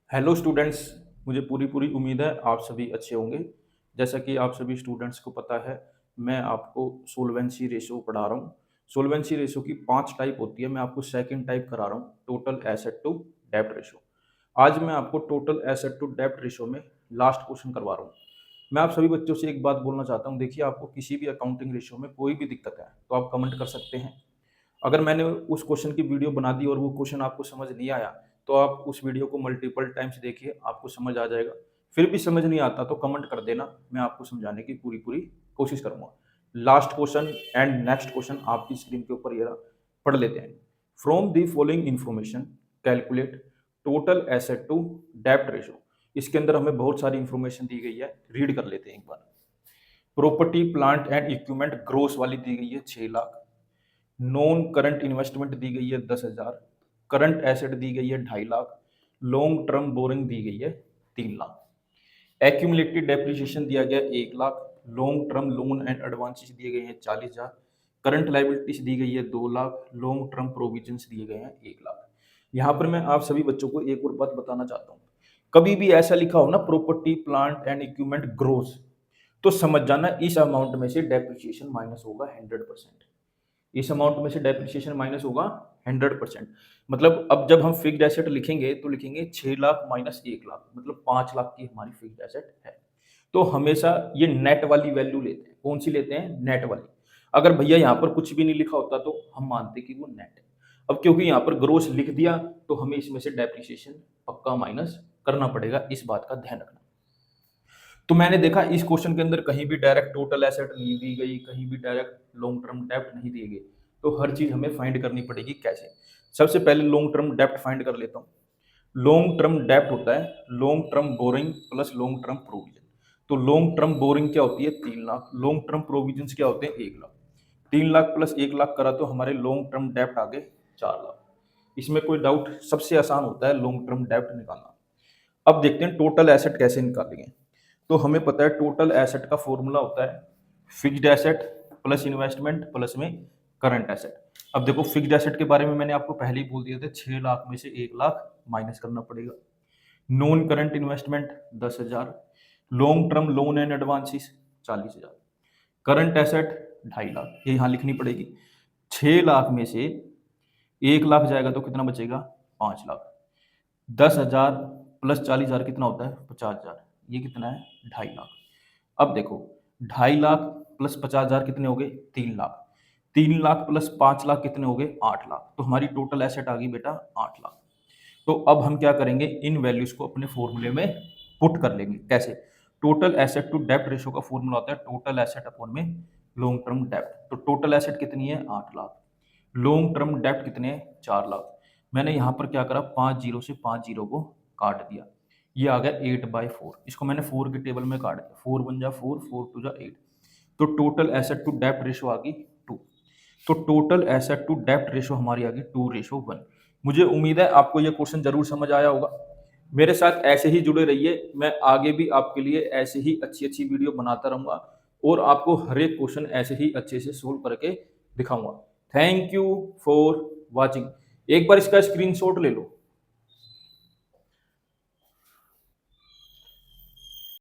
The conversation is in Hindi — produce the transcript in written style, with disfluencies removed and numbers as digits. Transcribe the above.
Hello students. मुझे पूरी पूरी उम्मीद है आप सभी अच्छे होंगे। जैसा कि आप सभी स्टूडेंट्स को पता है, मैं आपको सोल्वेंसी रेशो पढ़ा रहा हूँ। सोल्वेंसी रेशो की 5 टाइप होती है, मैं आपको सेकंड टाइप करा रहा हूँ, टोटल एसेट टू डेब्ट रेशो। आज मैं आपको टोटल एसेट टू डेब्ट रेशो में लास्ट क्वेश्चन करवा रहा हूँ। मैं आप सभी बच्चों से एक बात बोलना चाहता हूँ, देखिए आपको किसी भी अकाउंटिंग रेशो में कोई भी दिक्कत है तो आप कमेंट कर सकते हैं। अगर मैंने उस क्वेश्चन की वीडियो बना दी और वो क्वेश्चन आपको समझ नहीं आया, तो आप उस वीडियो को मल्टीपल टाइम्स देखिए, आपको समझ आ जाएगा। फिर भी समझ नहीं आता तो कमेंट कर देना, मैं आपको समझाने की पूरी पूरी कोशिश करूंगा। Last question and next question आपकी स्क्रीन के ऊपर ये रहा, पढ़ लेते हैं। From the following information calculate total asset to डेब्ट रेशो। इसके अंदर हमें बहुत सारी इंफॉर्मेशन दी गई है, रीड कर लेते हैं एक बार। Property plant and equipment gross वाली दी गई है 6 लाख। नॉन करंट इन्वेस्टमेंट दी गई है 10,000। करंट एसेट दी गई है 2.5 लाख। लॉन्ग टर्म बोरिंग दी गई है 3 लाख। एक्यूमुलेटेड डेप्रिसिएशन दिया गया 1 lakh. Long term loan and advances दिए गए हैं 40,000। करंट लाइबिलिटीज दी गई है 2 लाख। लॉन्ग टर्म प्रोविजंस दिए गए हैं 1 लाख। यहाँ पर मैं आप सभी बच्चों को एक और बात बताना चाहता हूँ, कभी भी ऐसा लिखा हो ना property plant and equipment gross, तो समझ जाना इस अमाउंट में से डेप्रिसिएशन माइनस होगा 100%। इस अमाउंट में से डेप्रिसिएशन माइनस होगा 100%। मतलब अब जब हम फिक्स्ड एसेट लिखेंगे तो लिखेंगे 6 लाख माइनस 1 लाख, मतलब 5 लाख की हमारी फिक्स्ड एसेट है। तो हमेशा ये नेट वाली वैल्यू लेते हैं। कौन सी लेते हैं? नेट वाली। अगर भैया यहाँ पर कुछ भी नहीं लिखा होता तो हम मानते कि वो नेट है। अब क्योंकि यहाँ पर ग्रोस लिख दिया तो हमें इसमें से डेप्रिसिएशन पक्का माइनस करना पड़ेगा, इस बात का ध्यान रखना। तो मैंने देखा इस क्वेश्चन के अंदर कहीं भी डायरेक्ट टोटल एसेट नहीं दी गई, कहीं भी डायरेक्ट लॉन्ग टर्म डेब्ट नहीं दिए गए। तो हर चीज हमें फाइंड करनी पड़ेगी। कैसे? सबसे पहले लॉन्ग टर्म डेब्ट फाइंड कर लेता हूँ। लॉन्ग टर्म डेब्ट होता है long term boring plus long term provision. तो लॉन्ग टर्म बोरिंग क्या होती है? 3 लाख। लॉन्ग टर्म प्रोविजन क्या होते हैं? 1 लाख। 3 लाख प्लस 1 लाख करा तो हमारे लॉन्ग टर्म डेब्ट आ गए 4 लाख। इसमें कोई डाउट? सबसे आसान होता है लॉन्ग टर्म डेब्ट निकालना। अब देखते हैं टोटल एसेट कैसे निकालेंगे। तो हमें पता है टोटल एसेट का फॉर्मूला होता है fixed asset plus investment plus में करंट एसेट। अब देखो फिक्स्ड एसेट के बारे में मैंने आपको पहले ही बोल दिया था, 6 लाख में से 1 लाख माइनस करना पड़ेगा। Non current investment 10,000। Long term loan and advances 40,000। Current asset 2.5 lakh, ये यहाँ लिखनी पड़ेगी। 6 लाख में से 1 लाख जाएगा तो कितना बचेगा? 5 लाख। 10,000 प्लस 40,000 कितना होता है? 50,000। ये कितना है? 2.5 लाख। अब देखो 2.5 लाख प्लस 50,000 कितने हो गए? 3 लाख। 3 लाख प्लस 5 लाख कितने हो गए? 8 लाख। तो हमारी टोटल एसेट आ गई बेटा 8 लाख। तो अब हम क्या करेंगे, इन वैल्यूज को अपने फॉर्मूले में पुट कर लेंगे। कैसे? टोटल एसेट टू डेब्ट रेशो का फॉर्मूला होता है टोटल एसेट अपॉन में लॉन्ग टर्म डेब्ट। तो टोटल एसेट कितनी है? 8 लाख। लॉन्ग टर्म डेब्ट कितने हैं? 4 लाख। मैंने यहाँ पर क्या करा, 5 जीरो से 5 जीरो को काट दिया, ये आ गया 8/4। इसको मैंने 4 के टेबल में काट दिया, 4 1 जा 4, 4 2 जा 8। तो टोटल एसेट टू डेब्ट रेशो आ गई 2। तो टोटल एसेट टू डेब्ट रेशो हमारी आ गई 2:1। मुझे उम्मीद है आपको ये क्वेश्चन जरूर समझ आया होगा। मेरे साथ ऐसे ही जुड़े रहिए, मैं आगे भी आपके लिए ऐसे ही अच्छी अच्छी वीडियो बनाता रहूंगा और आपको हर एक क्वेश्चन ऐसे ही अच्छे से सोल्व करके दिखाऊंगा। Thank you for watching. एक बार इसका स्क्रीनशॉट ले लो।